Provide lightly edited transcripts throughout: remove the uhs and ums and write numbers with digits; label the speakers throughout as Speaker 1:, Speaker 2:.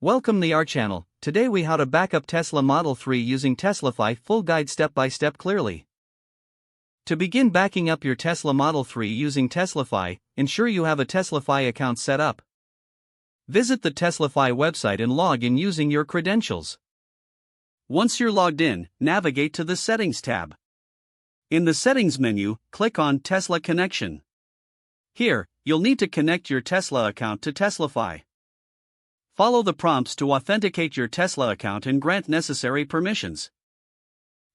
Speaker 1: Welcome to our channel. Today we how to backup Tesla Model 3 using TeslaFi. Full guide step by step clearly. To begin backing up your Tesla Model 3 using TeslaFi, ensure you have a TeslaFi account set up. Visit the TeslaFi website and log in using your credentials. Once you're logged in, navigate to the Settings tab. In the Settings menu, click on Tesla Connection. Here, you'll need to connect your Tesla account to TeslaFi. Follow the prompts to authenticate your Tesla account and grant necessary permissions.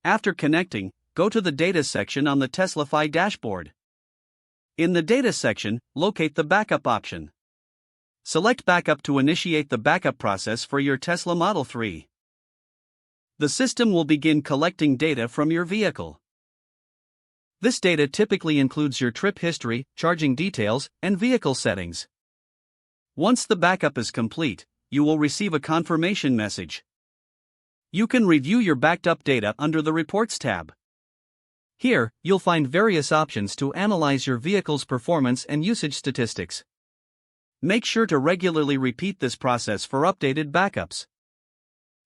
Speaker 1: After connecting, go to the Data section on the TeslaFi dashboard. In the Data section, locate the Backup option. Select Backup to initiate the backup process for your Tesla Model 3. The system will begin collecting data from your vehicle. This data typically includes your trip history, charging details, and vehicle settings. Once the backup is complete, you will receive a confirmation message. You can review your backed up data under the Reports tab. Here, you'll find various options to analyze your vehicle's performance and usage statistics. Make sure to regularly repeat this process for updated backups.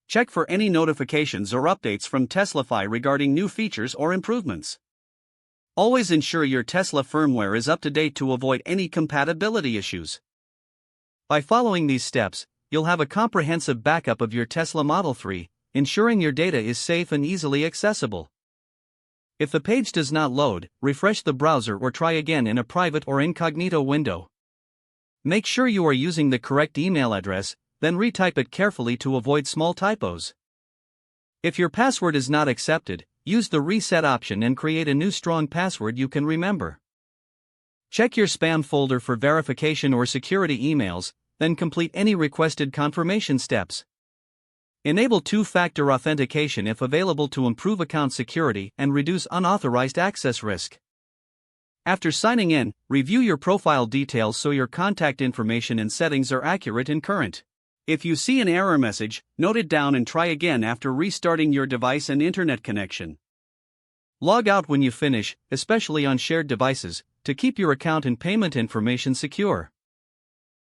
Speaker 1: Check for any notifications or updates from TeslaFi regarding new features or improvements. Always ensure your Tesla firmware is up to date to avoid any compatibility issues. By following these steps, you'll have a comprehensive backup of your Tesla Model 3, ensuring your data is safe and easily accessible. If the page does not load, refresh the browser or try again in a private or incognito window. Make sure you are using the correct email address, then retype it carefully to avoid small typos. If your password is not accepted, use the reset option and create a new strong password you can remember. Check your spam folder for verification or security emails, then complete any requested confirmation steps. Enable two-factor authentication if available to improve account security and reduce unauthorized access risk. After signing in, review your profile details so your contact information and settings are accurate and current. If you see an error message, note it down and try again after restarting your device and internet connection. Log out when you finish, especially on shared devices, to keep your account and payment information secure.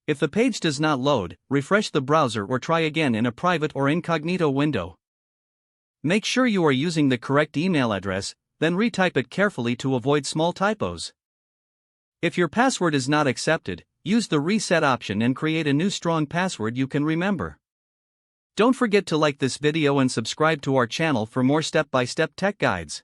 Speaker 1: If the page does not load, refresh the browser or try again in a private or incognito window. Make sure you are using the correct email address, then retype it carefully to avoid small typos. If your password is not accepted, use the reset option and create a new strong password you can remember. Don't forget to like this video and subscribe to our channel for more step-by-step tech guides.